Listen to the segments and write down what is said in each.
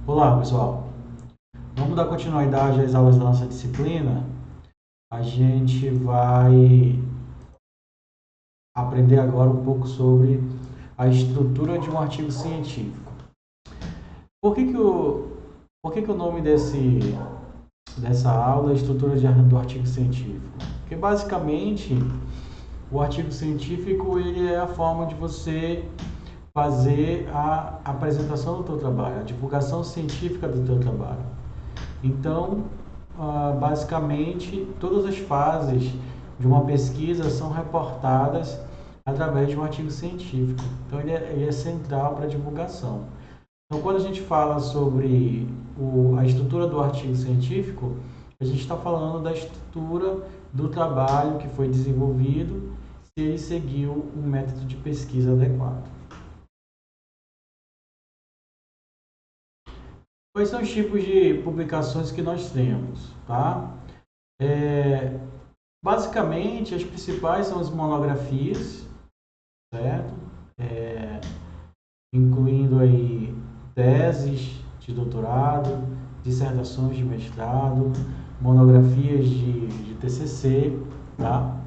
Olá, pessoal. Vamos dar continuidade às aulas da nossa disciplina. A gente vai aprender agora um pouco sobre a estrutura de um artigo científico. Por que que o nome dessa aula é estrutura do artigo científico? Porque basicamente o artigo científico ele é a forma de você fazer a apresentação do teu trabalho, a divulgação científica do teu trabalho. Então, basicamente, todas as fases de uma pesquisa são reportadas através de um artigo científico. Então, ele é central para a divulgação. Então, quando a gente fala sobre a estrutura do artigo científico, a gente está falando da estrutura do trabalho que foi desenvolvido, se ele seguiu um método de pesquisa adequado. Quais são os tipos de publicações que nós temos? Tá? Basicamente, as principais são as monografias, certo? Incluindo aí teses de doutorado, dissertações de mestrado, monografias de TCC, tá?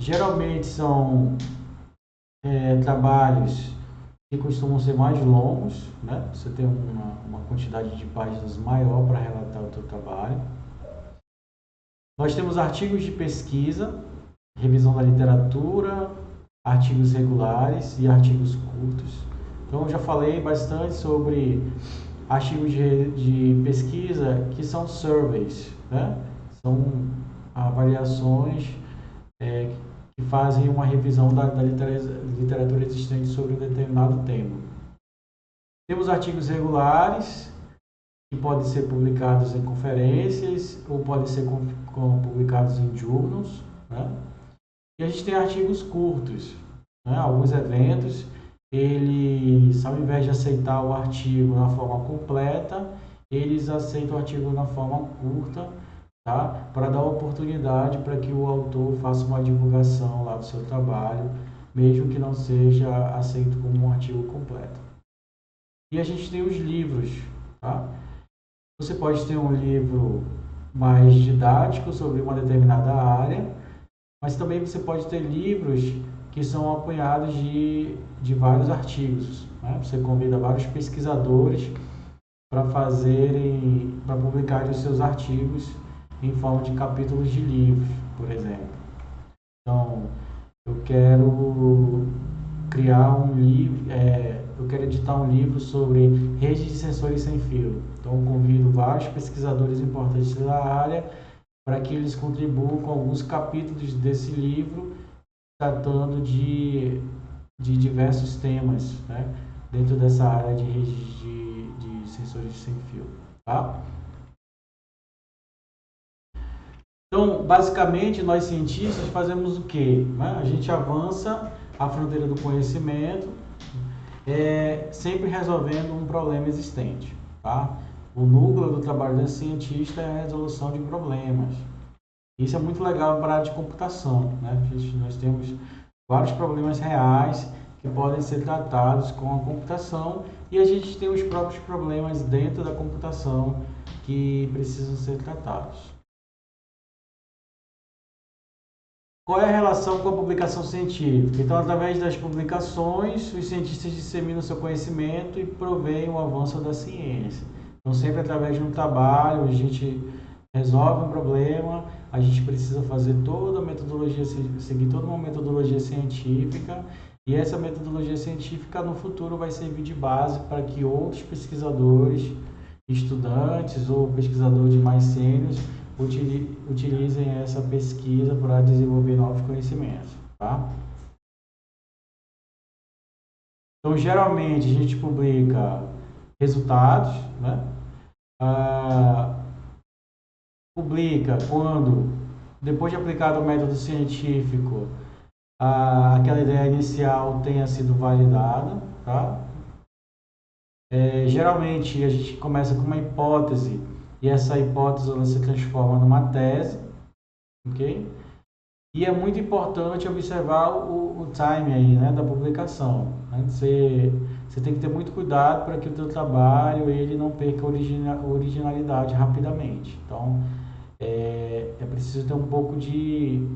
Geralmente são trabalhos que costumam ser mais longos, né? Você tem uma quantidade de páginas maior para relatar o seu trabalho. Nós temos artigos de pesquisa, revisão da literatura, artigos regulares e artigos curtos. Então, eu já falei bastante sobre artigos de pesquisa que são surveys, né? São avaliações que fazem uma revisão da literatura existente sobre um determinado tema. Temos artigos regulares, que podem ser publicados em conferências ou podem ser publicados em journals, né? E a gente tem artigos curtos, né? Alguns eventos, eles, ao invés de aceitar o artigo na forma completa, eles aceitam o artigo na forma curta, tá? Para dar oportunidade para que o autor faça uma divulgação lá do seu trabalho, mesmo que não seja aceito como um artigo completo. E a gente tem os livros, tá? Você pode ter um livro mais didático sobre uma determinada área, mas também você pode ter livros que são apoiados de vários artigos, né? Você convida vários pesquisadores para publicarem os seus artigos em forma de capítulos de livros, por exemplo. Então, eu quero criar um livro, eu quero editar um livro sobre redes de sensores sem fio. Então, eu convido vários pesquisadores importantes da área para que eles contribuam com alguns capítulos desse livro, tratando de diversos temas, né, dentro dessa área de redes de sensores sem fio. Tá? Então, basicamente, nós cientistas fazemos o quê? A gente avança a fronteira do conhecimento, sempre resolvendo um problema existente. Tá? O núcleo do trabalho do cientista é a resolução de problemas. Isso é muito legal para a área de computação, né? Nós temos vários problemas reais que podem ser tratados com a computação e a gente tem os próprios problemas dentro da computação que precisam ser tratados. Qual é a relação com a publicação científica? Então, através das publicações, os cientistas disseminam seu conhecimento e proveem o avanço da ciência. Então, sempre através de um trabalho, a gente resolve um problema, a gente precisa fazer toda a metodologia, seguir toda uma metodologia científica, e essa metodologia científica no futuro vai servir de base para que outros pesquisadores, estudantes ou pesquisadores mais sêniores utilizem essa pesquisa para desenvolver novos conhecimentos, tá? Então, geralmente, a gente publica resultados, né? Publica quando, depois de aplicado o método científico, aquela ideia inicial tenha sido validada, tá? Geralmente, a gente começa com uma hipótese e essa hipótese ela se transforma numa tese, ok? E é muito importante observar o time aí, né, da publicação. Né? você tem que ter muito cuidado para que o teu trabalho ele não perca originalidade rapidamente. Então, é preciso ter um pouco de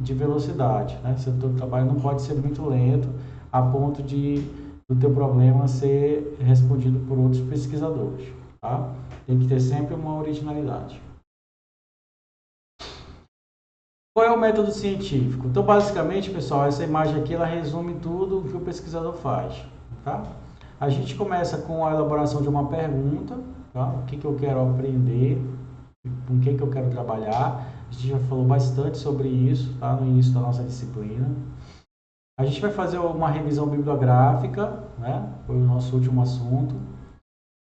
velocidade, né? Seu teu trabalho não pode ser muito lento a ponto do teu problema ser respondido por outros pesquisadores, tá? Tem que ter sempre uma originalidade. Qual é o método científico? Então, basicamente, pessoal, essa imagem aqui ela resume tudo o que o pesquisador faz, tá? A gente começa com a elaboração de uma pergunta, tá? O que eu quero aprender, com o que eu quero trabalhar. A gente já falou bastante sobre isso, tá? No início da nossa disciplina. A gente vai fazer uma revisão bibliográfica, né? Foi o nosso último assunto,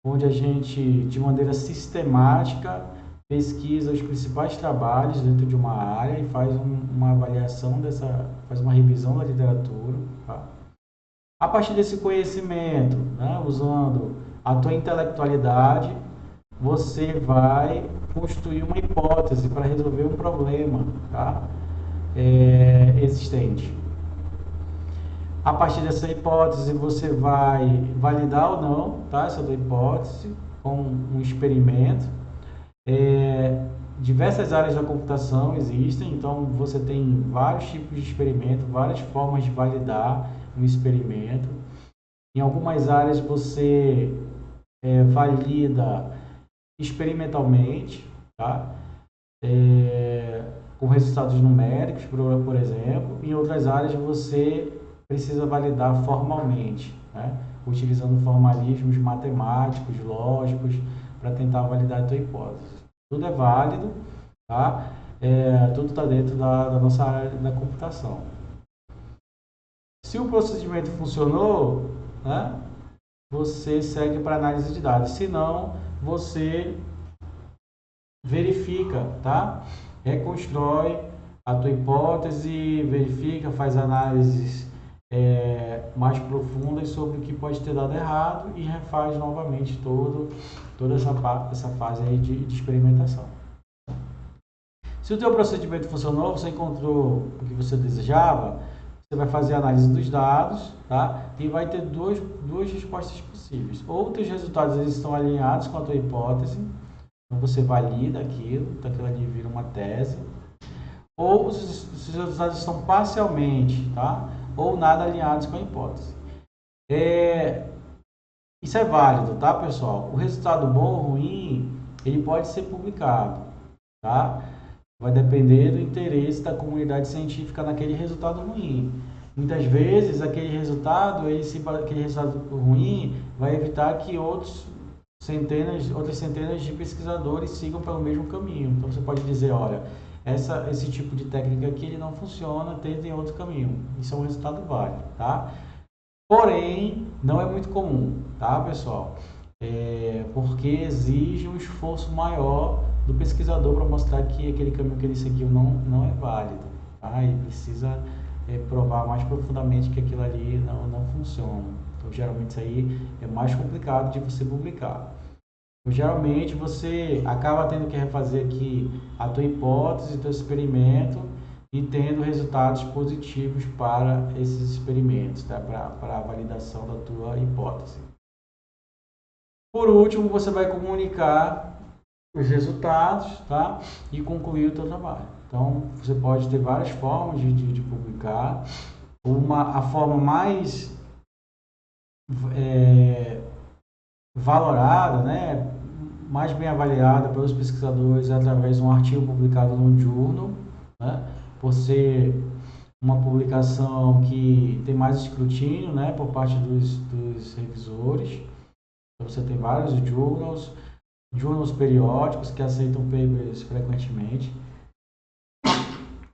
onde a gente, de maneira sistemática, pesquisa os principais trabalhos dentro de uma área e faz uma avaliação faz uma revisão da literatura, tá? A partir desse conhecimento, né, usando a tua intelectualidade, você vai construir uma hipótese para resolver um problema, tá? Existente. A partir dessa hipótese, você vai validar ou não, tá, essa tua hipótese com um experimento. Diversas áreas da computação existem, então você tem vários tipos de experimento, várias formas de validar um experimento. Em algumas áreas você valida experimentalmente, tá? Com resultados numéricos, por exemplo. Em outras áreas você precisa validar formalmente, né? Utilizando formalismos matemáticos, lógicos, para tentar validar a tua hipótese. Tudo é válido, tá? Tudo está dentro da nossa área da computação. Se o procedimento funcionou, né, você segue para análise de dados. Se não, você verifica, tá? Reconstrói a tua hipótese, verifica, faz análises mais profundas sobre o que pode ter dado errado e refaz novamente toda essa fase aí de experimentação. Se o teu procedimento funcionou, você encontrou o que você desejava, você vai fazer a análise dos dados, tá? E vai ter duas respostas possíveis. Ou os resultados eles estão alinhados com a tua hipótese, então você valida aquilo, então aquilo ali vira uma tese. Ou os resultados estão parcialmente, tá? Ou nada alinhados com a hipótese. Isso é válido, tá, pessoal? O resultado bom ou ruim, ele pode ser publicado, tá? Vai depender do interesse da comunidade científica naquele resultado ruim. Muitas vezes, aquele resultado ruim vai evitar que outras centenas de pesquisadores sigam pelo mesmo caminho. Então, você pode dizer, olha, esse tipo de técnica aqui ele não funciona, tentem outro caminho. Isso é um resultado válido, tá? Porém, não é muito comum, tá, pessoal? Porque exige um esforço maior do pesquisador para mostrar que aquele caminho que ele seguiu não é válido, tá? E precisa provar mais profundamente que aquilo ali não funciona. Então, geralmente, isso aí é mais complicado de você publicar. Então, geralmente, você acaba tendo que refazer aqui a tua hipótese, teu experimento e tendo resultados positivos para esses experimentos, tá? Para a validação da tua hipótese. Por último, você vai comunicar os resultados, tá? E concluir o teu trabalho. Então, você pode ter várias formas de publicar. A forma mais valorada, né? Mais bem avaliada pelos pesquisadores é através de um artigo publicado no journal, né? Por ser uma publicação que tem mais escrutínio, né? Por parte dos revisores. Então, você tem vários journals periódicos que aceitam papers frequentemente,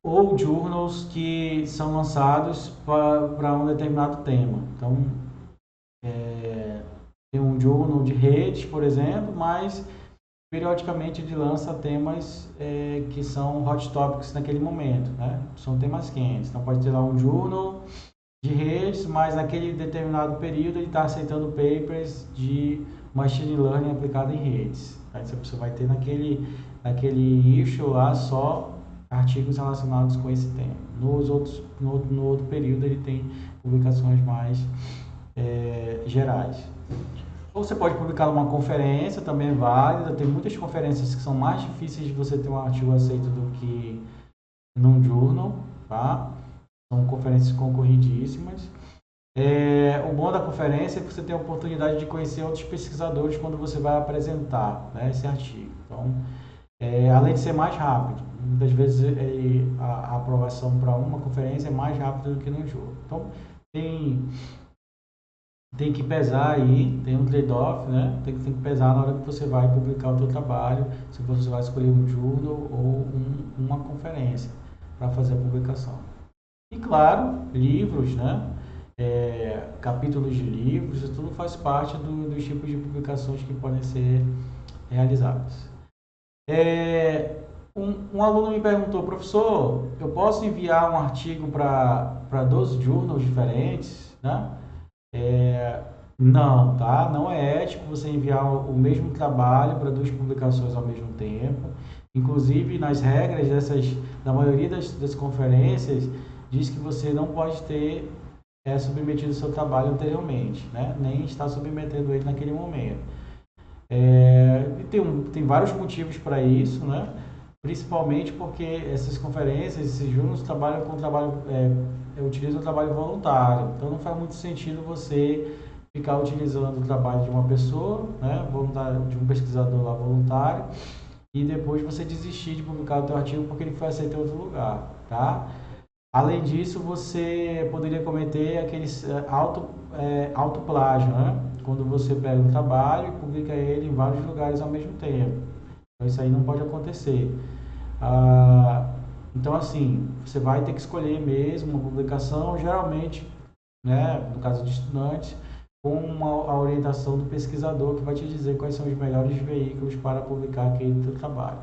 ou journals que são lançados para um determinado tema. Então, tem um journal de redes, por exemplo, mas periodicamente ele lança temas que são hot topics naquele momento, né? São temas quentes. Então, pode ter lá um journal de redes, mas naquele determinado período ele está aceitando papers de machine learning aplicado em redes. Aí você vai ter naquele issue lá só artigos relacionados com esse tema. No outro período ele tem publicações mais gerais. Ou você pode publicar numa conferência, também é válida. Tem muitas conferências que são mais difíceis de você ter um artigo aceito do que num journal, tá? São conferências concorridíssimas. O bom da conferência é que você tem a oportunidade de conhecer outros pesquisadores quando você vai apresentar, né, esse artigo. Então, além de ser mais rápido, muitas vezes a aprovação para uma conferência é mais rápida do que no jogo. Então, tem que pesar aí, tem um trade-off, né? Tem que pesar na hora que você vai publicar o seu trabalho, se você vai escolher um journal ou uma conferência para fazer a publicação. E claro, livros, né? Capítulos de livros, isso tudo faz parte dos tipos de publicações que podem ser realizadas. Um aluno me perguntou, professor, eu posso enviar um artigo para 12 journals diferentes, né? Não, tá? Não é ético você enviar o mesmo trabalho para 2 publicações ao mesmo tempo. Inclusive, nas regras da maioria das conferências, diz que você não pode ter submetido o seu trabalho anteriormente, né? Nem está submetendo ele naquele momento. Tem vários motivos para isso, né? Principalmente porque essas conferências, esses journals trabalham com utilizam o trabalho voluntário. Então não faz muito sentido você ficar utilizando o trabalho de uma pessoa, né, de um pesquisador lá voluntário, e depois você desistir de publicar o seu artigo porque ele foi aceito em outro lugar, tá? Além disso, você poderia cometer aqueles autoplágio, né? Quando você pega um trabalho e publica ele em vários lugares ao mesmo tempo. Então isso aí não pode acontecer. Então, assim, você vai ter que escolher mesmo uma publicação, geralmente, né, no caso de estudantes, com a orientação do pesquisador que vai te dizer quais são os melhores veículos para publicar aquele teu trabalho.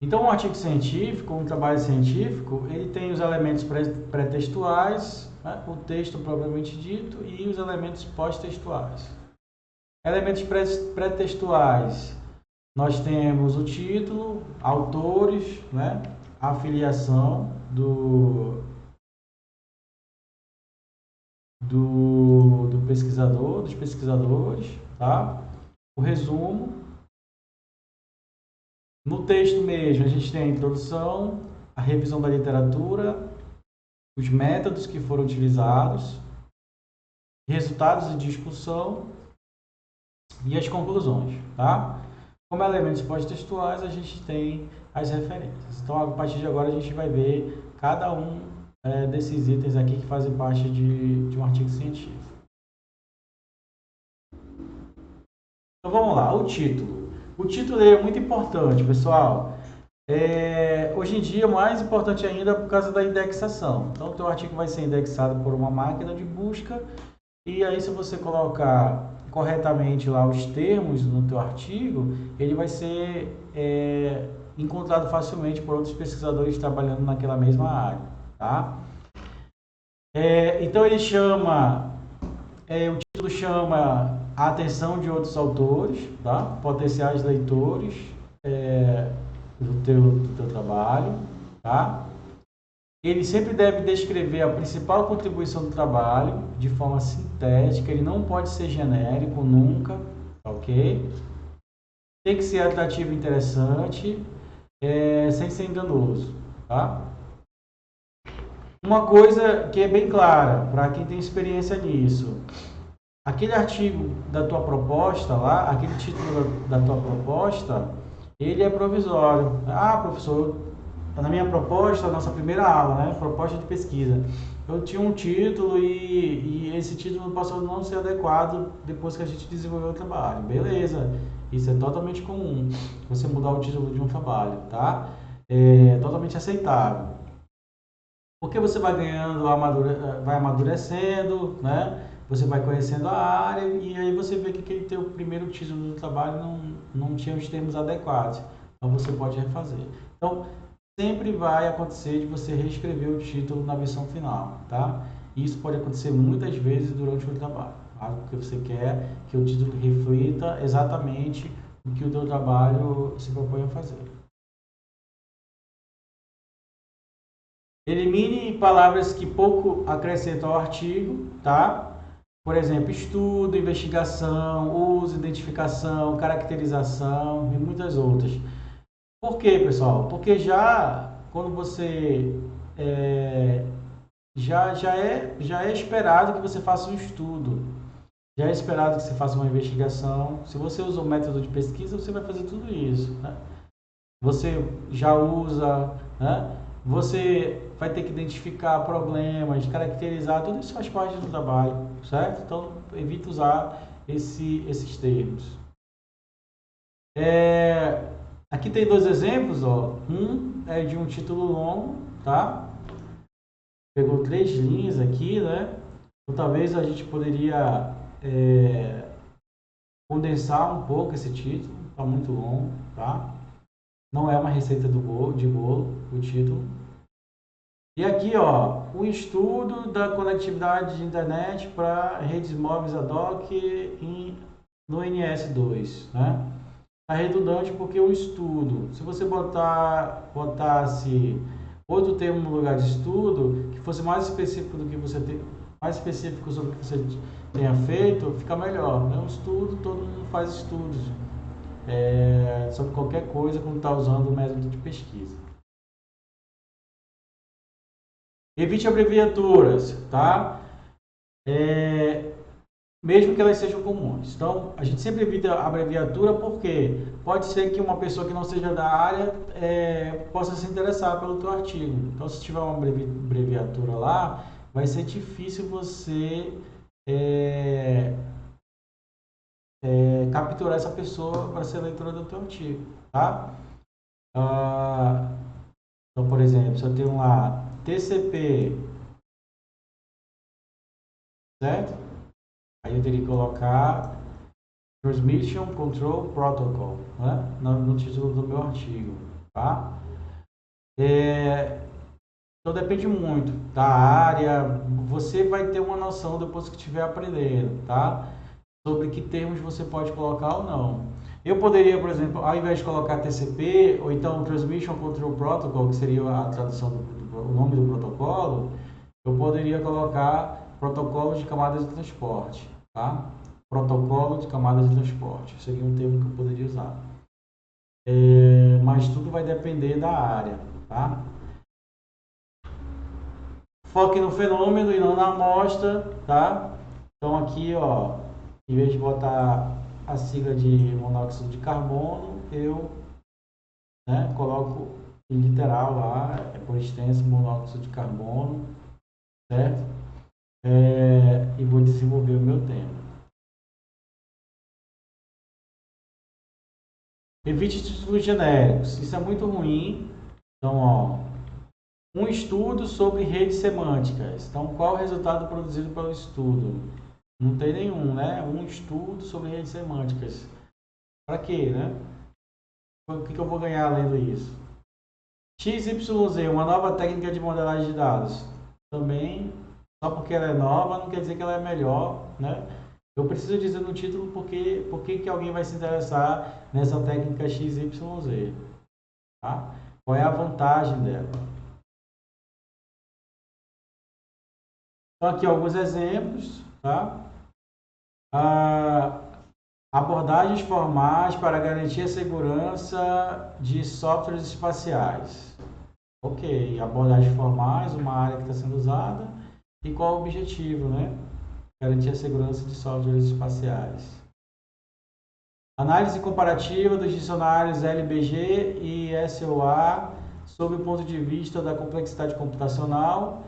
Então, um artigo científico, um trabalho científico, ele tem os elementos pré-textuais, né, o texto propriamente dito e os elementos pós-textuais. Elementos pré-textuais, nós temos o título, autores, né, a filiação do pesquisador, dos pesquisadores, tá? O resumo. No texto mesmo, a gente tem a introdução, a revisão da literatura, os métodos que foram utilizados, resultados de discussão e as conclusões, tá? Como elementos pós-textuais, a gente tem as referências. Então, a partir de agora, a gente vai ver cada um desses itens aqui que fazem parte de um artigo científico. Então, vamos lá, o título. O título é muito importante, pessoal. Hoje em dia, mais importante ainda por causa da indexação. Então, o teu artigo vai ser indexado por uma máquina de busca e aí, se você colocar corretamente lá os termos no teu artigo, ele vai ser encontrado facilmente por outros pesquisadores trabalhando naquela mesma área, tá? Então, ele chama, o título chama a atenção de outros autores, tá? Potenciais leitores do teu trabalho, tá? Ele sempre deve descrever a principal contribuição do trabalho de forma sintética, ele não pode ser genérico nunca, ok? Tem que ser atrativo e interessante, sem ser enganoso, tá? Uma coisa que é bem clara, para quem tem experiência nisso, aquele artigo da tua proposta lá, aquele título da tua proposta, ele é provisório. Ah, professor, na minha proposta, nossa primeira aula, né, proposta de pesquisa, eu tinha um título e esse título passou a não ser adequado depois que a gente desenvolveu o trabalho. Beleza, isso é totalmente comum, você mudar o título de um trabalho, tá? É totalmente aceitável. Porque você vai ganhando, vai amadurecendo, né? Você vai conhecendo a área e aí você vê que aquele teu primeiro título do trabalho não tinha os termos adequados. Então você pode refazer. Então, sempre vai acontecer de você reescrever o título na versão final, tá? Isso pode acontecer muitas vezes durante o trabalho, tá? Porque você quer que o título reflita exatamente o que o teu trabalho se propõe a fazer. Elimine palavras que pouco acrescentam ao artigo, tá? Por exemplo, estudo, investigação, uso, identificação, caracterização e muitas outras. Por quê, pessoal? Porque já quando você já é esperado que você faça um estudo, já é esperado que você faça uma investigação. Se você usa o método de pesquisa, você vai fazer tudo isso, né? Você já usa, né? Você vai ter que identificar problemas, caracterizar, tudo isso faz parte do trabalho, certo? Então, evite usar esses termos. Aqui tem dois exemplos, ó. Um é de um título longo, tá? Pegou 3 linhas aqui, né? Então, talvez a gente poderia condensar um pouco esse título, tá muito longo, tá? Não é uma receita de bolo, o título. E aqui, ó, um estudo da conectividade de internet para redes móveis ad hoc no NS2, né? Tá redundante porque o estudo, se você botasse outro termo no lugar de estudo, que fosse mais específico do que você tem, mais específico sobre o que você tenha feito, fica melhor, né? Um estudo, todo mundo faz estudos sobre qualquer coisa quando está usando o método de pesquisa. Evite abreviaturas, tá? Mesmo que elas sejam comuns. Então, a gente sempre evita a abreviatura porque pode ser que uma pessoa que não seja da área possa se interessar pelo teu artigo. Então, se tiver uma abreviatura lá, vai ser difícil você capturar essa pessoa para ser leitora do teu artigo, tá? Então, por exemplo, se eu tenho lá TCP, certo? Aí eu teria que colocar Transmission Control Protocol, né? no título do meu artigo, tá? Então depende muito da área, você vai ter uma noção depois que estiver aprendendo, tá? Sobre que termos você pode colocar ou não. Eu poderia, por exemplo, ao invés de colocar TCP, ou então Transmission Control Protocol, que seria a tradução o nome do protocolo, eu poderia colocar protocolo de camadas de transporte, tá? Protocolo de camadas de transporte, seria um termo que eu poderia usar. Mas tudo vai depender da área, tá? Foque no fenômeno e não na amostra, tá? Então aqui, ó, em vez de botar a sigla de monóxido de carbono, eu coloco em literal lá, por extenso, monóxido de carbono, certo? E vou desenvolver o meu tema. Evite títulos genéricos, isso é muito ruim. Então, ó, um estudo sobre redes semânticas. Então, qual o resultado produzido pelo estudo? Não tem nenhum, né? Um estudo sobre redes semânticas. Para quê, né? O que eu vou ganhar lendo isso? XYZ, uma nova técnica de modelagem de dados. Também, só porque ela é nova, não quer dizer que ela é melhor, né? Eu preciso dizer no título por que alguém vai se interessar nessa técnica XYZ, tá? Qual é a vantagem dela? Então, aqui alguns exemplos, tá? Abordagens formais para garantir a segurança de softwares espaciais. Ok, abordagens formais, uma área que está sendo usada. E qual o objetivo, né? Garantir a segurança de softwares espaciais. Análise comparativa dos dicionários LBG e SOA sob o ponto de vista da complexidade computacional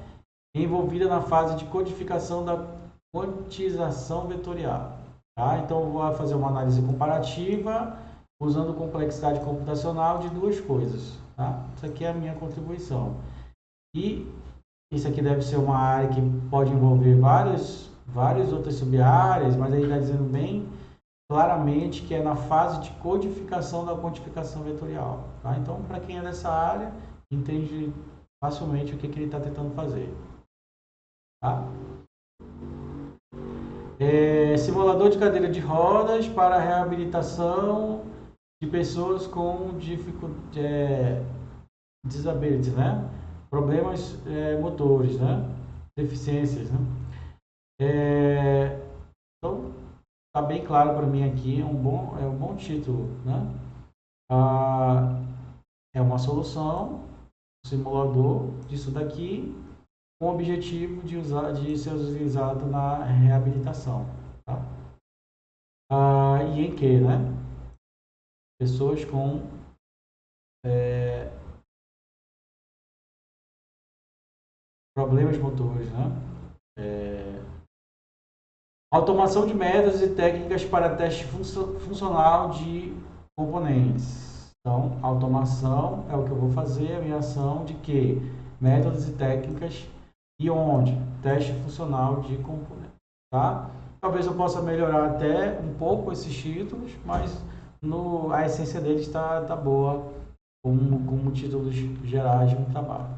envolvida na fase de codificação da quantização vetorial. Tá? Então, eu vou fazer uma análise comparativa usando complexidade computacional de duas coisas. Tá? Isso aqui é a minha contribuição. E isso aqui deve ser uma área que pode envolver várias outras sub-áreas, mas aí está dizendo bem claramente que é na fase de codificação da quantificação vetorial. Tá? Então, para quem é dessa área, entende facilmente o que ele está tentando fazer. Tá? Simulador de cadeira de rodas para reabilitação de pessoas com disability, né? problemas motores, né? Deficiências, né? Então, está bem claro para mim aqui, é um bom título, né? É uma solução, um simulador disso daqui, com o objetivo de ser utilizado na reabilitação, tá? E em que, né? Pessoas com problemas motores, né? Automação de métodos e técnicas para teste funcional de componentes. Então, automação é o que eu vou fazer, a minha ação de que? Métodos e técnicas e onde? Teste funcional de componentes, tá? Talvez eu possa melhorar até um pouco esses títulos, mas a essência deles está boa como títulos gerais de um trabalho.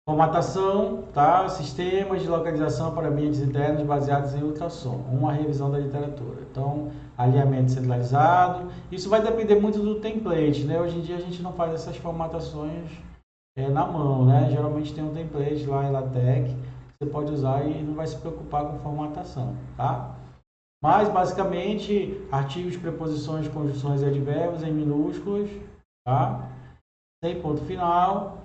Formatação, tá? Sistemas de localização para ambientes internos baseados em ultrassom. Uma revisão da literatura. Então, alinhamento centralizado. Isso vai depender muito do template, né? Hoje em dia a gente não faz essas formatações na mão, né? Geralmente tem um template lá em LaTeX que você pode usar e não vai se preocupar com formatação, tá? Mas, basicamente, artigos, preposições, conjunções e advérbios em minúsculos, tá? Sem ponto final.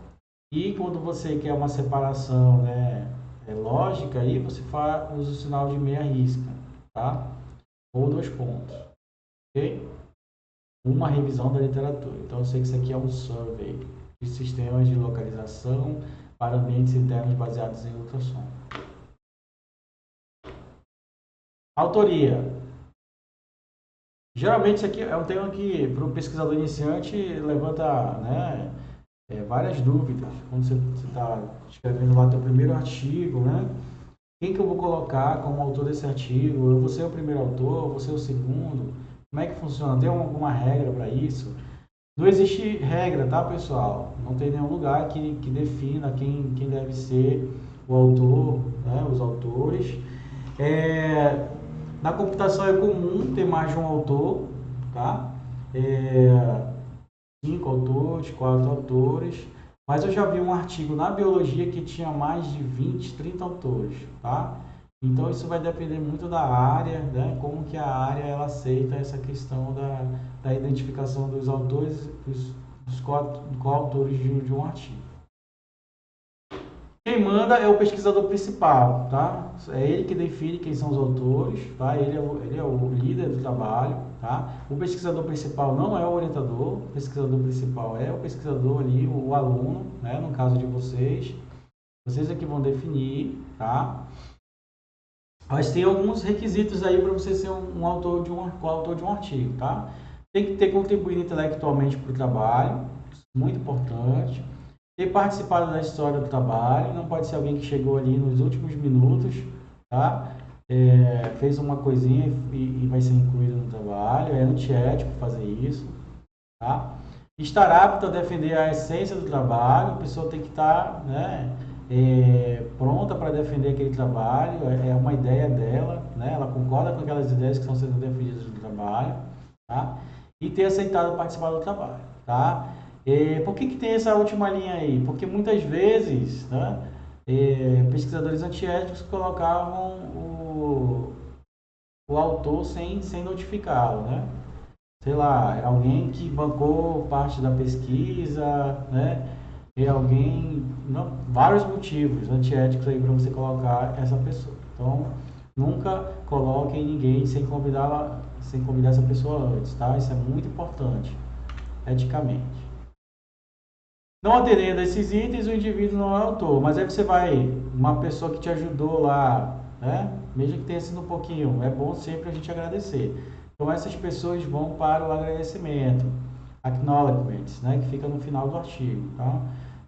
E quando você quer uma separação, né, lógica, aí você usa o sinal de meia risca, tá? Ou 2 pontos, ok? Uma revisão da literatura. Então, eu sei que isso aqui é um survey de sistemas de localização para ambientes internos baseados em ultrassom. Autoria. Geralmente, isso aqui é um tema que, para o pesquisador iniciante, levanta, né, várias dúvidas. Quando você está escrevendo lá teu primeiro artigo, né? Quem que eu vou colocar como autor desse artigo? Eu vou ser o primeiro autor? Eu vou ser o segundo? Como é que funciona? Tem alguma regra para isso? Não existe regra, tá, pessoal? Não tem nenhum lugar que defina quem deve ser o autor, né? Os autores. Na computação é comum ter mais de um autor, tá? 5 autores, 4 autores, mas eu já vi um artigo na biologia que tinha mais de 20, 30 autores, tá? Então isso vai depender muito da área, né? Como que a área ela aceita essa questão da identificação dos autores, dos coautores de um artigo. Quem manda é o pesquisador principal, tá? É ele que define quem são os autores, tá? Ele é o líder do trabalho, tá? O pesquisador principal não é o orientador, o pesquisador principal é o pesquisador ali, o aluno, né? No caso de vocês é que vão definir, tá? Mas tem alguns requisitos aí para você ser coautor de um artigo, tá? Tem que ter contribuído intelectualmente para o trabalho, muito importante. Ter participado da história do trabalho, não pode ser alguém que chegou ali nos últimos minutos, tá? Fez uma coisinha e vai ser incluído no trabalho, é antiético fazer isso, tá? Estar apto a defender a essência do trabalho, a pessoa tem que estar, né, pronta para defender aquele trabalho, é uma ideia dela, né? Ela concorda com aquelas ideias que estão sendo defendidas no trabalho, tá? E ter aceitado participar do trabalho, tá? Por que tem essa última linha aí? Porque muitas vezes, né, pesquisadores antiéticos colocavam o autor sem notificá-lo, né? Sei lá, é alguém que bancou parte da pesquisa, né? É alguém, não, vários motivos antiéticos aí para você colocar essa pessoa. Então, nunca coloquem ninguém sem convidar essa pessoa antes, tá? Isso é muito importante, eticamente. Não atendendo a esses itens, o indivíduo não é autor, mas aí você uma pessoa que te ajudou lá, né? Mesmo que tenha sido um pouquinho, é bom sempre a gente agradecer. Então essas pessoas vão para o agradecimento, acknowledgements, né? Que fica no final do artigo, tá?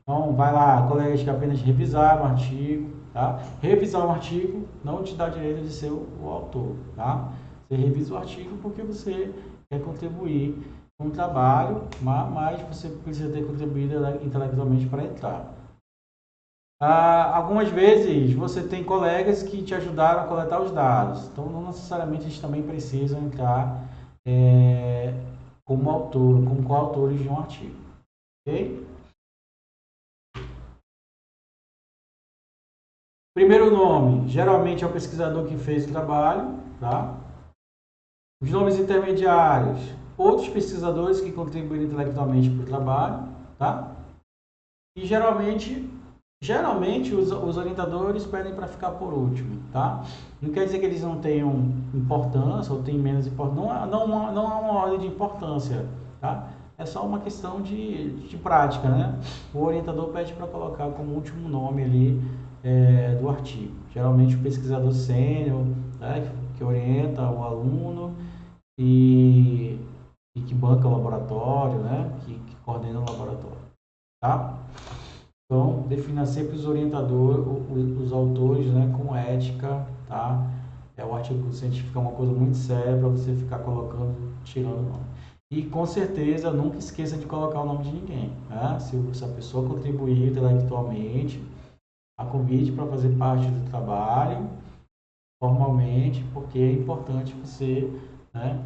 Então vai lá, colegas que apenas revisaram o artigo, tá? Revisar um artigo não te dá direito de ser o autor, tá? Você revisa o artigo porque você quer contribuir um trabalho, mas você precisa ter contribuído intelectualmente para entrar. Algumas vezes você tem colegas que te ajudaram a coletar os dados, então não necessariamente eles também precisam entrar como autor, como coautores de um artigo. Ok? Primeiro nome, geralmente é o pesquisador que fez o trabalho, tá? Os nomes intermediários, outros pesquisadores que contribuíram intelectualmente para o trabalho, tá? E geralmente os orientadores pedem para ficar por último, tá? Não quer dizer que eles não tenham importância ou tenham menos importância, não há uma ordem de importância, tá? É só uma questão de prática, né? O orientador pede para colocar como último nome ali do artigo. Geralmente o pesquisador sênior, né, que orienta o aluno e que banca o laboratório, né? Que coordena o laboratório, tá? Então, defina sempre os orientadores, os autores, né, com ética, tá? O artigo científico é uma coisa muito séria para você ficar colocando, tirando o nome. E com certeza, nunca esqueça de colocar o nome de ninguém, né? Se a pessoa contribuir intelectualmente, a convite para fazer parte do trabalho, formalmente, porque é importante você, né,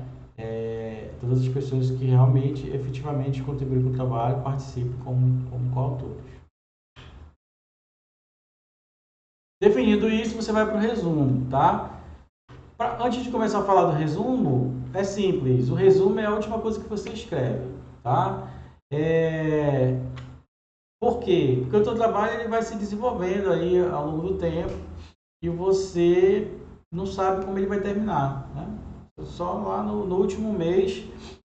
todas as pessoas que realmente, efetivamente contribuem com o trabalho, participem como coautores. Definido isso, você vai para o resumo, tá? Antes de começar a falar do resumo, é simples. O resumo é a última coisa que você escreve, tá? Por quê? Porque o seu trabalho ele vai se desenvolvendo aí ao longo do tempo e você não sabe como ele vai terminar, né? Só lá no último mês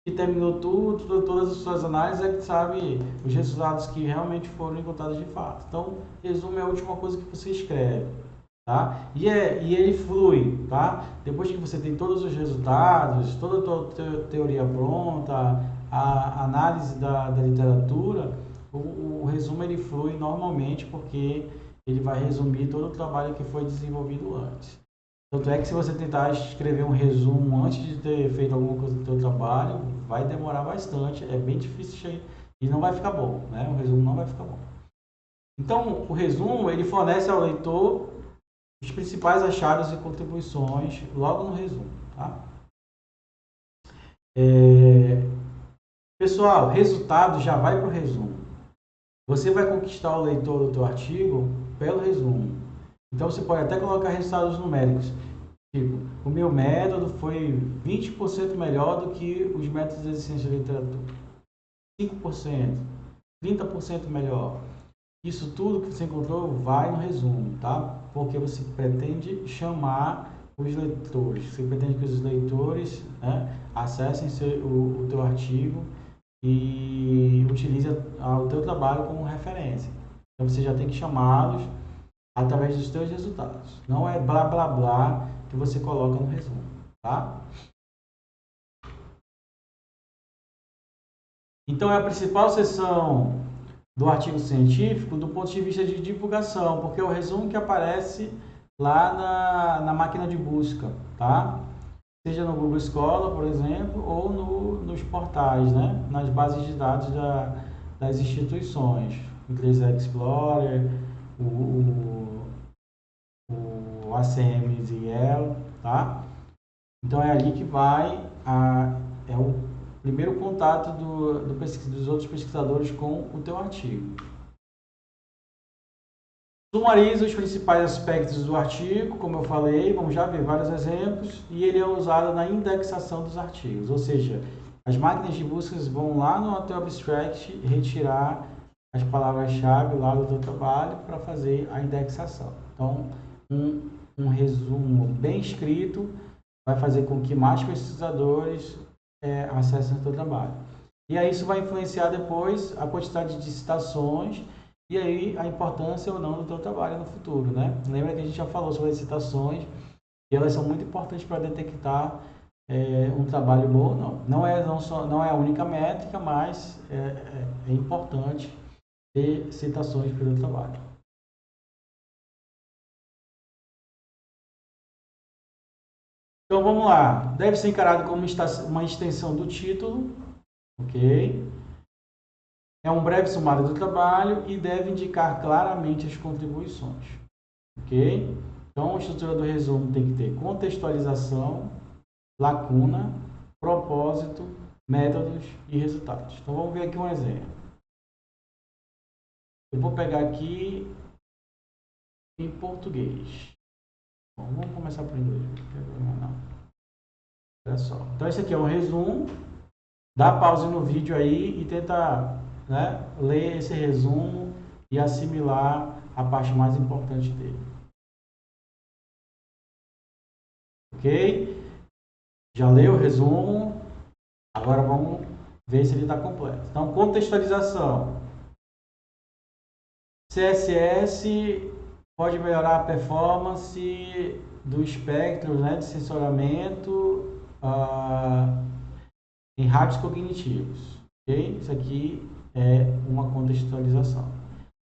que terminou todas as suas análises, é que sabe os resultados que realmente foram encontrados de fato. Então, resumo é a última coisa que você escreve, tá? E ele flui, tá? Depois que você tem todos os resultados, toda a tua teoria pronta, a análise da literatura, o resumo ele flui normalmente porque ele vai resumir todo o trabalho que foi desenvolvido antes. Tanto é que se você tentar escrever um resumo antes de ter feito alguma coisa do seu trabalho, vai demorar bastante, é bem difícil e não vai ficar bom, né? O resumo não vai ficar bom. Então, o resumo, ele fornece ao leitor os principais achados e contribuições logo no resumo, tá? Pessoal, resultado já vai para o resumo. Você vai conquistar o leitor do teu artigo pelo resumo. Então, você pode até colocar resultados numéricos. Tipo, o meu método foi 20% melhor do que os métodos existentes da literatura. 5%, 30% melhor. Isso tudo que você encontrou vai no resumo, tá? Porque você pretende chamar os leitores. Você pretende que os leitores, né, acessem o teu artigo e utilizem o teu trabalho como referência. Então você já tem que chamá-los através dos teus resultados. Não é blá blá blá que você coloca no resumo, tá? Então é a principal seção do artigo científico do ponto de vista de divulgação, porque é o resumo que aparece lá na máquina de busca, tá? Seja no Google Scholar, por exemplo, ou nos portais, né? Nas bases de dados das instituições, Internet Explorer, o ACMSL, tá? Então é ali que vai, é o primeiro contato dos outros pesquisadores com o teu artigo. Sumariza os principais aspectos do artigo, como eu falei, vamos já ver vários exemplos, e ele é usado na indexação dos artigos, ou seja, as máquinas de busca vão lá no teu abstract retirar as palavras-chave lá do teu trabalho para fazer a indexação. Então, um resumo bem escrito vai fazer com que mais pesquisadores acessem o teu trabalho. E aí isso vai influenciar depois a quantidade de citações e aí a importância ou não do teu trabalho no futuro, né? Lembra que a gente já falou sobre as citações e elas são muito importantes para detectar um trabalho bom ou não. Não é a única métrica, mas é importante ter citações para o teu trabalho. Então vamos lá. Deve ser encarado como uma extensão do título, ok? É um breve sumário do trabalho e deve indicar claramente as contribuições, ok? Então a estrutura do resumo tem que ter contextualização, lacuna, propósito métodos e resultados. Então vamos ver aqui um exemplo. Eu vou pegar aqui em português. Bom, vamos começar por inglês. Não tem problema não. Olha só. Então esse aqui é um resumo. Dá pause no vídeo aí e tenta, né, ler esse resumo e assimilar a parte mais importante dele. Ok? Já leu o resumo? Agora vamos ver se ele está completo. Então, contextualização. CSS pode melhorar a performance do espectro, né, de sensoramento em rádios cognitivos. Okay? Isso aqui é uma contextualização.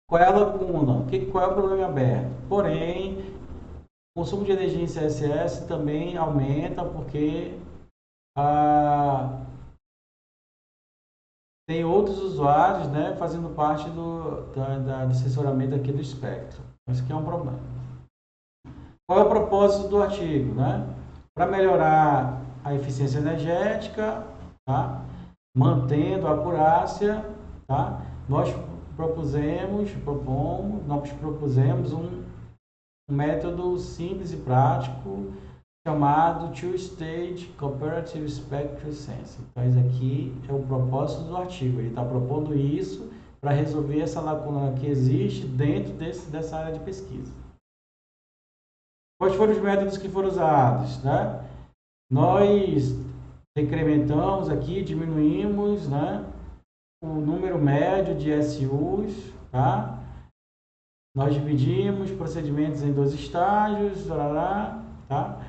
Qual é a lacuna? Qual é o problema aberto? Porém, o consumo de energia em CSS também aumenta porque tem outros usuários, né, fazendo parte do sensoramento aqui do espectro. Isso aqui é um problema. Qual é o propósito do artigo? Né? Para melhorar a eficiência energética, tá? Mantendo a acurácia, tá? Nós propusemos um método simples e prático chamado Two-Stage Comparative Spectral Sensing. Então, esse aqui é o propósito do artigo. Ele está propondo isso para resolver essa lacuna que existe dentro dessa área de pesquisa. Quais foram os métodos que foram usados? Né? Nós decrementamos aqui, diminuímos, né, o número médio de SUs, tá? Nós dividimos procedimentos em 2 estágios, tá?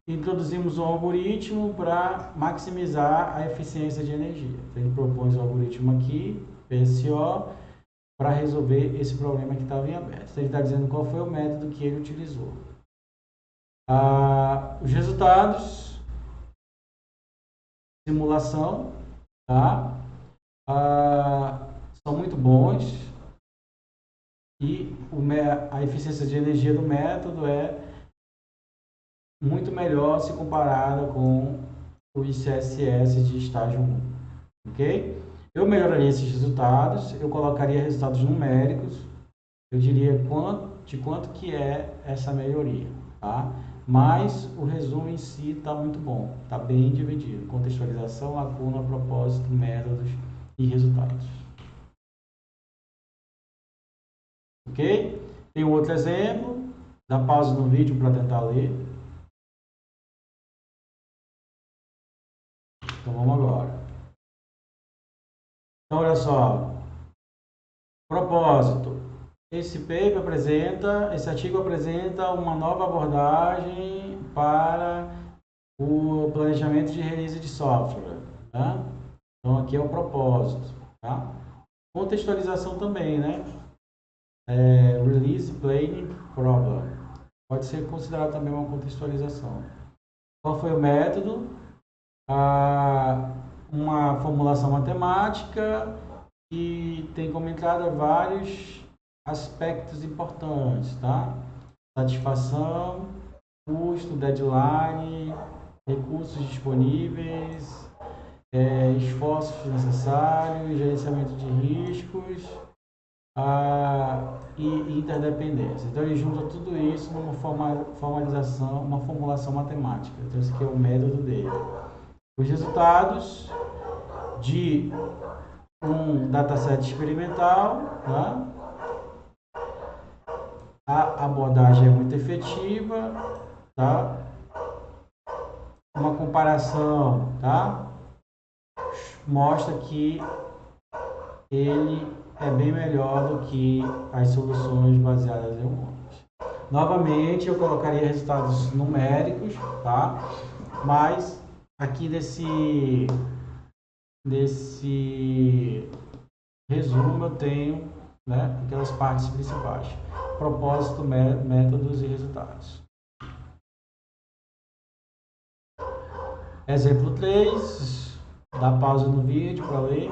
Introduzimos um algoritmo para maximizar a eficiência de energia. Então, ele propõe o algoritmo aqui, PSO, para resolver esse problema que estava em aberto. Então, ele está dizendo qual foi o método que ele utilizou. Os resultados, simulação, tá? São muito bons e a eficiência de energia do método é muito melhor se comparada com o ICSS de estágio 1, ok? Eu melhoraria esses resultados, eu colocaria resultados numéricos, eu diria de quanto que é essa melhoria, tá? Mas o resumo em si está muito bom, está bem dividido. Contextualização, lacuna, propósito, métodos e resultados. Ok? Tem um outro exemplo, dá pausa no vídeo para tentar ler. Então vamos agora. Então olha só, propósito. Esse artigo apresenta uma nova abordagem para o planejamento de release de software. Tá? Então aqui é o propósito. Tá? Contextualização também, né? Release Planning Problem. Pode ser considerado também uma contextualização. Qual foi o método? Uma formulação matemática que tem como entrada vários aspectos importantes, tá? Satisfação, custo, deadline, recursos disponíveis, esforços necessários, gerenciamento de riscos e interdependência. Então ele junta tudo isso numa formalização, uma formulação matemática. Então esse aqui é o método dele. Os resultados de um dataset experimental, tá? A abordagem é muito efetiva, tá? Uma comparação, tá? Mostra que ele é bem melhor do que as soluções baseadas em humanos. Novamente, eu colocaria resultados numéricos, tá? Mas aqui nesse resumo eu tenho, né, aquelas partes principais: propósito, métodos e resultados. Exemplo 3, dá pausa no vídeo para ler.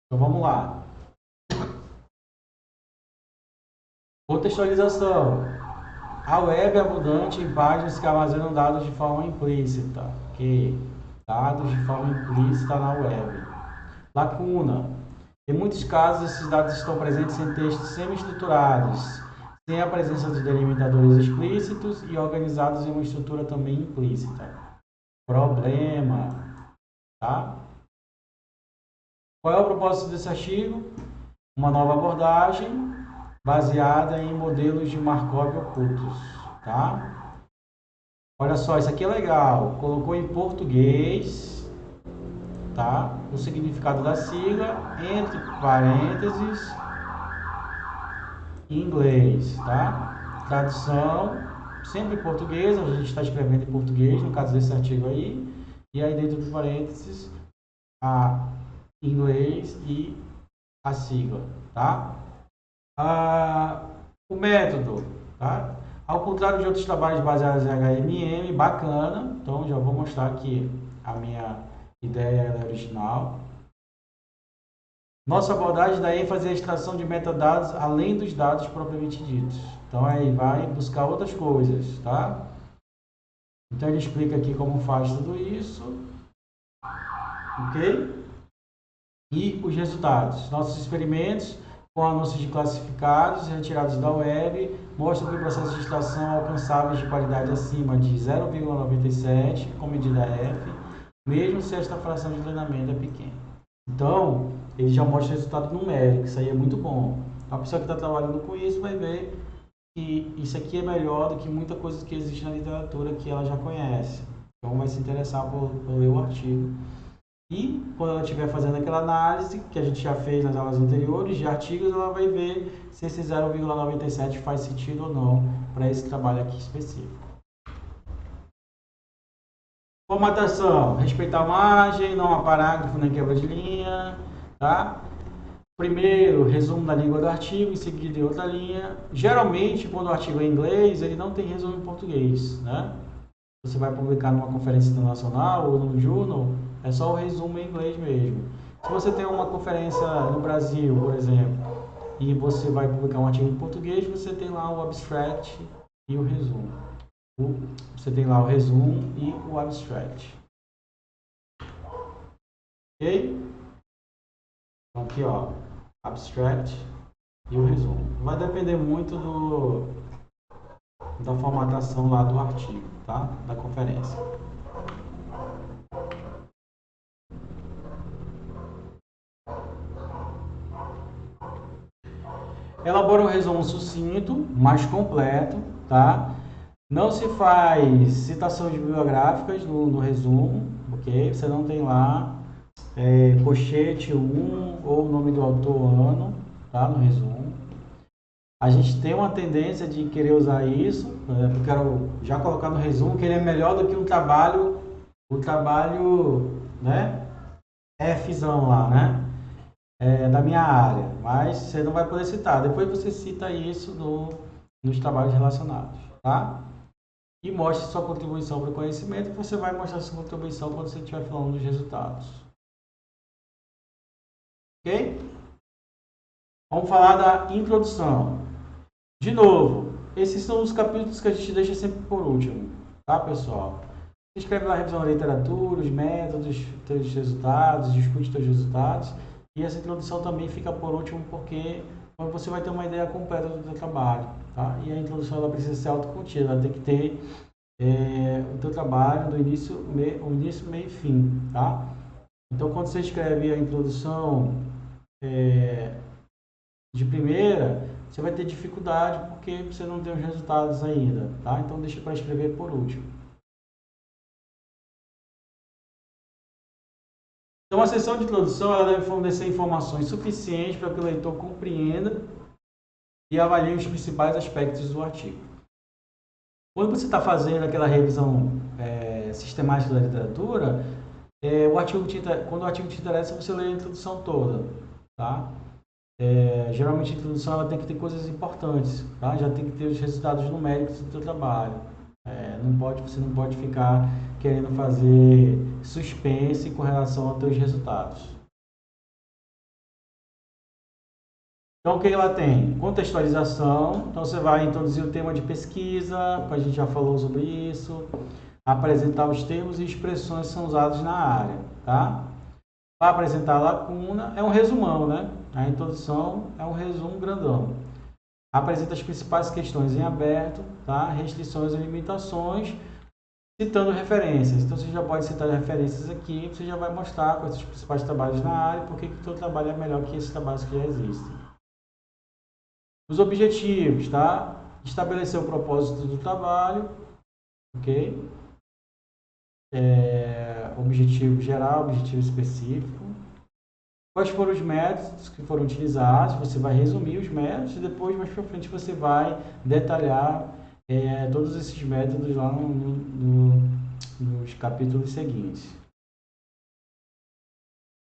Então vamos lá. Contextualização. A web é abundante em páginas que armazenam dados de forma implícita. Que dados de forma implícita na web. Lacuna. Em muitos casos, esses dados estão presentes em textos semi-estruturados, sem a presença de delimitadores explícitos e organizados em uma estrutura também implícita. Problema. Tá? Qual é o propósito desse artigo? Uma nova abordagem baseada em modelos de Markov ocultos. Tá? Olha só, isso aqui é legal. Colocou em português, tá? O significado da sigla, entre parênteses, em inglês, tá? Tradução, sempre em português, a gente está escrevendo em português, no caso desse artigo aí, e aí dentro dos parênteses, a inglês e a sigla, tá? O método, tá? Ao contrário de outros trabalhos baseados em HMM, bacana, então já vou mostrar aqui a minha ideia é original. Nossa abordagem dá ênfase à extração de metadados além dos dados propriamente ditos. Então aí vai buscar outras coisas, tá? Então ele explica aqui como faz tudo isso, ok? E os resultados. Nossos experimentos com anúncios de classificados retirados da web mostram que o processo de extração alcançáveis de qualidade acima de 0,97 com medida F, mesmo se esta fração de treinamento é pequena. Então, ele já mostra resultado numérico, isso aí é muito bom. A pessoa que está trabalhando com isso vai ver que isso aqui é melhor do que muita coisa que existe na literatura que ela já conhece. Então, vai se interessar por ler o artigo. E, quando ela estiver fazendo aquela análise, que a gente já fez nas aulas anteriores, de artigos, ela vai ver se esse 0,97 faz sentido ou não para esse trabalho aqui específico. Formatação, respeitar a margem, não há parágrafo nem quebra de linha, tá? Primeiro, resumo da língua do artigo, em seguida em outra linha. Geralmente, quando o artigo é em inglês, ele não tem resumo em português, né? Você vai publicar numa conferência internacional ou num journal, é só o resumo em inglês mesmo. Se você tem uma conferência no Brasil, por exemplo, e você vai publicar um artigo em português, você tem lá o abstract e o resumo. Você tem lá o resumo e o abstract. Ok? Então aqui, ó, abstract e o resumo. Vai depender muito da formatação lá do artigo, tá? Da conferência. Elabora um resumo sucinto, mais completo, tá? Não se faz citações bibliográficas no resumo, ok? Você não tem lá colchete 1 ou o nome do autor ano, tá? No resumo. A gente tem uma tendência de querer usar isso, eu quero já colocar no resumo que ele é melhor do que o trabalho, né? Fzão lá, né? Da minha área, mas você não vai poder citar. Depois você cita isso nos trabalhos relacionados, tá? E mostre sua contribuição para o conhecimento, que você vai mostrar sua contribuição quando você estiver falando dos resultados. Ok? Vamos falar da introdução. De novo, esses são os capítulos que a gente deixa sempre por último, tá, pessoal? Você escreve lá a revisão da literatura, os métodos, os resultados, discute os resultados. E essa introdução também fica por último porque você vai ter uma ideia completa do seu trabalho, tá? E a introdução ela precisa ser autocontida, ela tem que ter o teu trabalho do início, meio e fim, tá? Então, quando você escreve a introdução de primeira, você vai ter dificuldade porque você não tem os resultados ainda, tá? Então, deixa para escrever por último. Então, a seção de introdução ela deve fornecer informações suficientes para que o leitor compreenda e avalie os principais aspectos do artigo. Quando você está fazendo aquela revisão sistemática da literatura, quando o artigo te interessa, você lê a introdução toda, tá? Geralmente a introdução ela tem que ter coisas importantes, tá? Já tem que ter os resultados numéricos do seu trabalho. Você não pode ficar querendo fazer suspense com relação aos teus resultados. Então, o que ela tem? Contextualização. Então, você vai introduzir o tema de pesquisa, a gente já falou sobre isso. Apresentar os termos e expressões que são usados na área, tá? Para apresentar a lacuna, é um resumão, né? A introdução é um resumo grandão. Apresenta as principais questões em aberto, tá? Restrições e limitações, citando referências. Então, você já pode citar referências aqui, você já vai mostrar quais são os principais trabalhos na área e por que o seu trabalho é melhor que esses trabalhos que já existem. Os objetivos, tá? Estabelecer o propósito do trabalho, ok? Objetivo geral, objetivo específico. Quais foram os métodos que foram utilizados? Você vai resumir os métodos e depois, mais para frente, você vai detalhar todos esses métodos lá nos capítulos seguintes.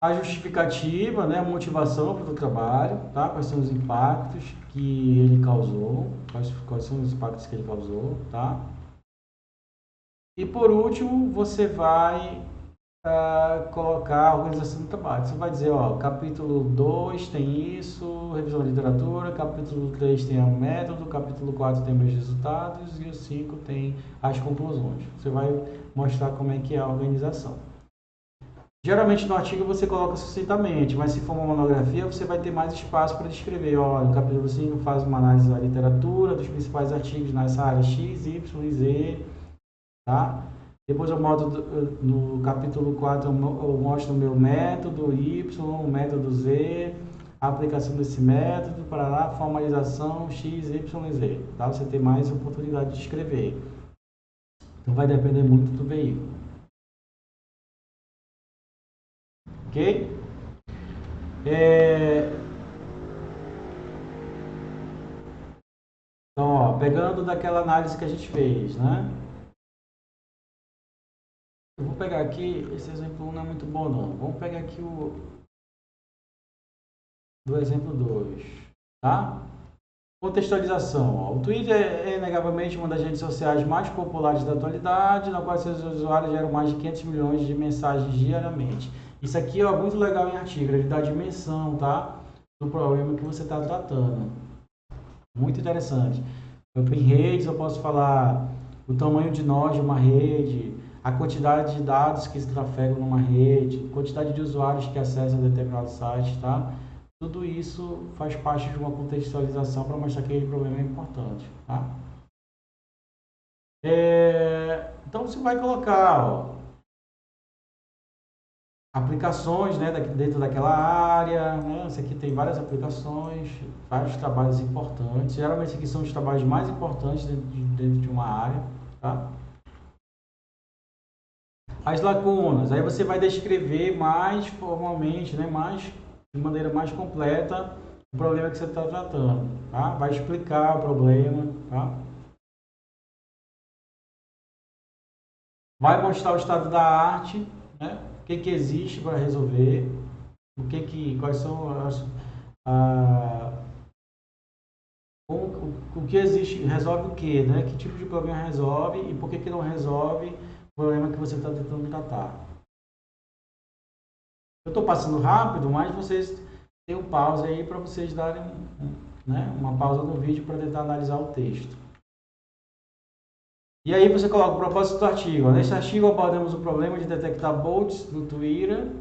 A justificativa, né, a motivação para o trabalho, tá? Quais são os impactos que ele causou, quais são os impactos que ele causou, tá? E por último, você vai colocar a organização do trabalho. Você vai dizer, ó, capítulo 2 tem isso, revisão da literatura, capítulo 3 tem o método, capítulo 4 tem meus resultados e o 5 tem as conclusões. Você vai mostrar como é que é a organização. Geralmente no artigo você coloca sucintamente, mas se for uma monografia você vai ter mais espaço para descrever. Ó, no capítulo 5 faz uma análise da literatura, dos principais artigos nessa área X, Y e Z, tá? Depois eu mostro, no capítulo 4, eu mostro o meu método Y, o método Z, a aplicação desse método, para lá, formalização X, Y e Z. Tá? Você tem mais oportunidade de escrever. Então vai depender muito do veículo. Ok? Então, ó, pegando daquela análise que a gente fez, né? Eu vou pegar aqui, esse exemplo não é muito bom não. Vamos pegar aqui do exemplo 2, tá? Contextualização. Ó. O Twitter é inegavelmente uma das redes sociais mais populares da atualidade, na qual seus usuários geram mais de 500 milhões de mensagens diariamente. Isso aqui é muito legal em artigo, ele dá a dimensão, tá? Do problema que você está tratando. Muito interessante. Em redes eu posso falar o tamanho de nós de uma rede, a quantidade de dados que se trafegam numa rede, quantidade de usuários que acessam determinado site, tá? Tudo isso faz parte de uma contextualização para mostrar que aquele problema é importante, tá? Então você vai colocar, ó, aplicações, né, dentro daquela área, né? Isso aqui tem várias aplicações, vários trabalhos importantes. Geralmente aqui são os trabalhos mais importantes dentro de uma área, tá? As lacunas, aí você vai descrever mais formalmente, né, de maneira mais completa o problema que você está tratando, tá? Vai explicar o problema, tá? Vai mostrar o estado da arte, né? O que existe para resolver, quais são o que existe, resolve o que, né? Que tipo de problema resolve e por que não resolve o problema que você está tentando tratar. Eu estou passando rápido, mas vocês têm um pause aí para vocês darem né, uma pausa no vídeo para tentar analisar o texto. E aí você coloca o propósito do artigo. Neste artigo abordamos o problema de detectar bots no Twitter.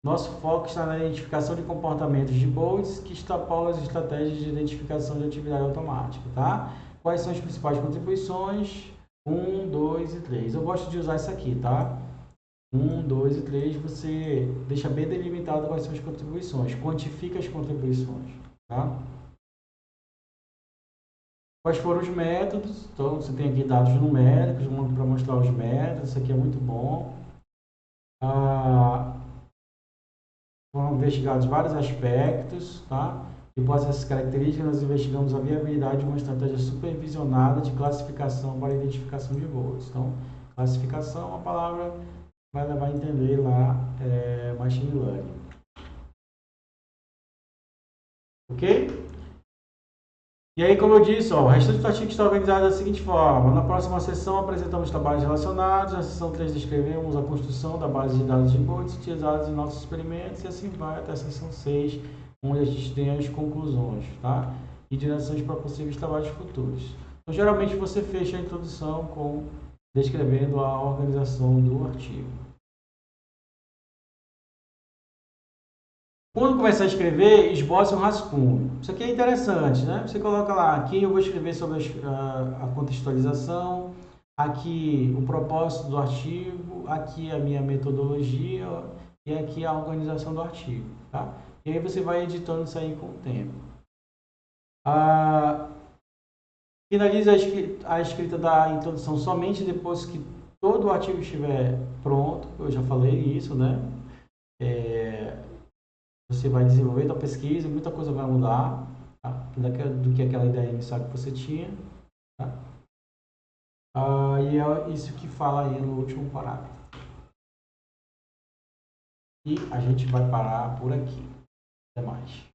Nosso foco está na identificação de comportamentos de bots que extrapolam as estratégias de identificação de atividade automática, tá? Quais são as principais contribuições? 1, 2 e 3. Eu gosto de usar isso aqui, tá? 1, 2 e 3, você deixa bem delimitado quais são as contribuições, quantifica as contribuições, tá? Quais foram os métodos? Então, você tem aqui dados numéricos, para mostrar os métodos, isso aqui é muito bom. Foram investigados vários aspectos, tá? E após essas características, nós investigamos a viabilidade de uma estratégia supervisionada de classificação para identificação de voos. Então, classificação é uma palavra que vai levar a entender lá machine learning. Ok? E aí, como eu disse, ó, o restante do artigo está organizado da seguinte forma. Na próxima sessão, apresentamos trabalhos relacionados. Na sessão 3, descrevemos a construção da base de dados de inputs utilizados em nossos experimentos. E assim vai até a sessão 6, onde a gente tem as conclusões, tá? E direções para possíveis trabalhos futuros. Então, geralmente, você fecha a introdução com descrevendo a organização do artigo. Quando começar a escrever, esboce um rascunho. Isso aqui é interessante, né? Você coloca lá, aqui eu vou escrever sobre a contextualização, aqui o propósito do artigo, aqui a minha metodologia e aqui a organização do artigo, tá? E aí você vai editando isso aí com o tempo. Finalize a escrita da introdução somente depois que todo o artigo estiver pronto. Eu já falei isso, né? Você vai desenvolver a pesquisa, muita coisa vai mudar, tá? Do que aquela ideia inicial que você tinha. Tá? E é isso que fala aí no último parágrafo. E a gente vai parar por aqui. Até mais.